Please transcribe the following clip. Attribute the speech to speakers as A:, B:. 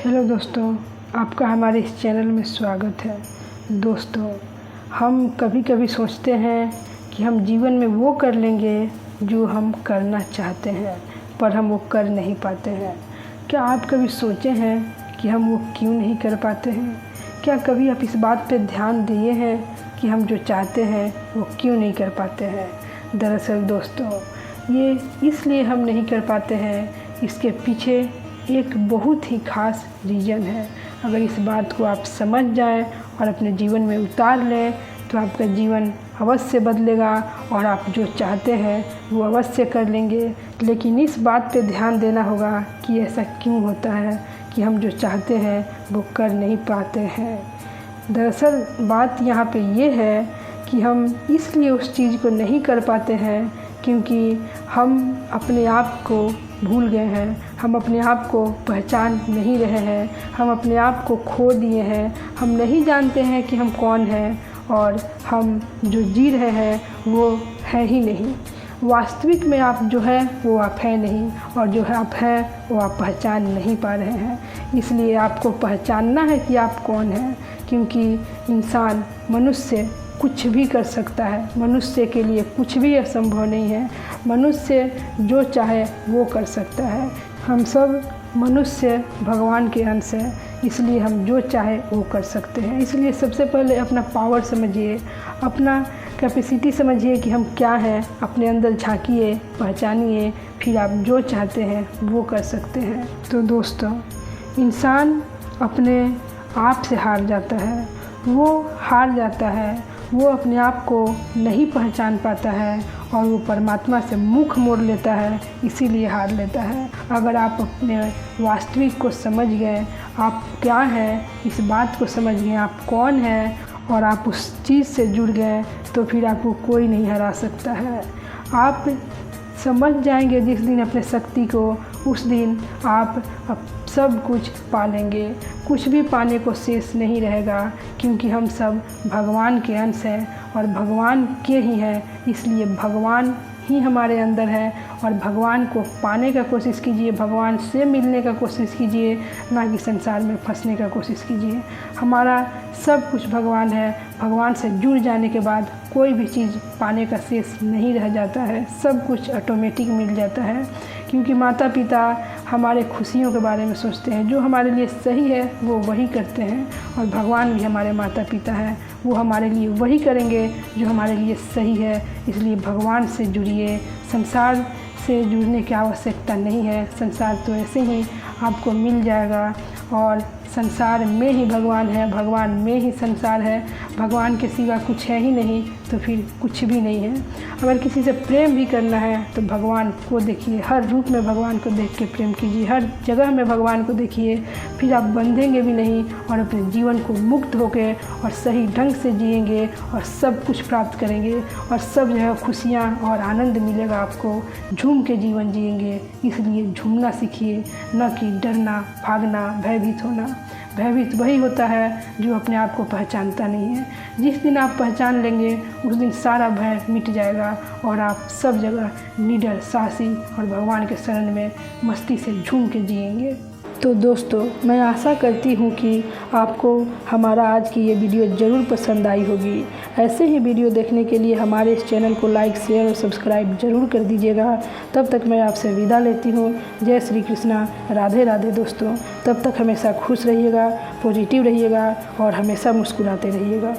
A: Hello दोस्तों, आपका हमारे इस चैनल में स्वागत है। दोस्तों, हम कभी कभी सोचते हैं कि हम जीवन में वो कर लेंगे जो हम करना चाहते हैं, पर हम वो कर नहीं पाते हैं। क्या आप कभी सोचे हैं कि हम वो क्यों नहीं कर पाते हैं? क्या कभी आप इस बात पे ध्यान दिए हैं कि हम जो चाहते हैं वो क्यों नहीं कर पाते हैं? दरअसल दोस्तों, ये इसलिए हम नहीं कर पाते हैं, इसके पीछे एक बहुत ही ख़ास रीज़न है। अगर इस बात को आप समझ जाएं और अपने जीवन में उतार लें तो आपका जीवन अवश्य बदलेगा और आप जो चाहते हैं वो अवश्य कर लेंगे। लेकिन इस बात पे ध्यान देना होगा कि ऐसा क्यों होता है कि हम जो चाहते हैं वो कर नहीं पाते हैं। दरअसल बात यहाँ पे ये है कि हम इसलिए उस चीज़ को नहीं कर पाते हैं क्योंकि हम अपने आप को भूल गए हैं, हम अपने आप को पहचान नहीं रहे हैं, हम अपने आप को खो दिए हैं। हम नहीं जानते हैं कि हम कौन हैं और हम जो जी रहे हैं वो है ही नहीं। वास्तविक में आप जो है वो आप हैं नहीं, और जो है आप हैं वो आप पहचान नहीं पा रहे हैं। इसलिए आपको पहचानना है कि आप कौन हैं, क्योंकि इंसान मनुष्य कुछ भी कर सकता है। मनुष्य के लिए कुछ भी असंभव नहीं है। मनुष्य जो चाहे वो कर सकता है। हम सब मनुष्य भगवान के अंश हैं, इसलिए हम जो चाहे वो कर सकते हैं। इसलिए सबसे पहले अपना पावर समझिए, अपना कैपेसिटी समझिए कि हम क्या हैं। अपने अंदर झांकिए, पहचानिए, फिर आप जो चाहते हैं वो कर सकते हैं। तो दोस्तों, इंसान अपने आप से हार जाता है, वो हार जाता है, वो अपने आप को नहीं पहचान पाता है और वो परमात्मा से मुख मोड़ लेता है, इसीलिए हार लेता है। अगर आप अपने वास्तविक को समझ गए, आप क्या हैं, इस बात को समझ गए, आप कौन हैं, और आप उस चीज़ से जुड़ गए, तो फिर आपको कोई नहीं हरा सकता है। आप समझ जाएंगे जिस दिन अपने शक्ति को, उस दिन आप सब कुछ पा लेंगे। कुछ भी पाने को शेष नहीं रहेगा, क्योंकि हम सब भगवान के अंश हैं और भगवान के ही हैं। इसलिए भगवान ही हमारे अंदर है और भगवान को पाने का कोशिश कीजिए, भगवान से मिलने का कोशिश कीजिए, ना कि संसार में फंसने का कोशिश कीजिए। हमारा सब कुछ भगवान है। भगवान से जुड़ जाने के बाद कोई भी चीज़ पाने का शेष नहीं रह जाता है, सब कुछ ऑटोमेटिक मिल जाता है। क्योंकि माता पिता हमारे खुशियों के बारे में सोचते हैं, जो हमारे लिए सही है वो वही करते हैं, और भगवान भी हमारे माता पिता हैं, वो हमारे लिए वही करेंगे जो हमारे लिए सही है। इसलिए भगवान से जुड़िए, संसार से जुड़ने की आवश्यकता नहीं है। संसार तो ऐसे ही आपको मिल जाएगा, और संसार में ही भगवान है, भगवान में ही संसार है। भगवान के सिवा कुछ है ही नहीं, तो फिर कुछ भी नहीं है। अगर किसी से प्रेम भी करना है तो भगवान को देखिए, हर रूप में भगवान को देख के प्रेम कीजिए, हर जगह में भगवान को देखिए, फिर आप बंधेंगे भी नहीं और अपने जीवन को मुक्त होकर और सही ढंग से जिएंगे और सब कुछ प्राप्त करेंगे, और सब जो है खुशियाँ और आनंद मिलेगा आपको। झूम के जीवन जिएंगे। इसलिए झूमना सीखिए, न कि डरना, भागना, भयभीत होना। भयभीत वही होता है जो अपने आप को पहचानता नहीं है। जिस दिन आप पहचान लेंगे उस दिन सारा भय मिट जाएगा और आप सब जगह निडर, साहसी और भगवान के शरण में मस्ती से झूम के जिएंगे। तो दोस्तों, मैं आशा करती हूँ कि आपको हमारा आज की ये वीडियो ज़रूर पसंद आई होगी। ऐसे ही वीडियो देखने के लिए हमारे इस चैनल को लाइक, शेयर और सब्सक्राइब ज़रूर कर दीजिएगा। तब तक मैं आपसे विदा लेती हूँ। जय श्री कृष्णा, राधे राधे दोस्तों। तब तक हमेशा खुश रहिएगा, पॉजिटिव रहिएगा और हमेशा मुस्कुराते रहिएगा।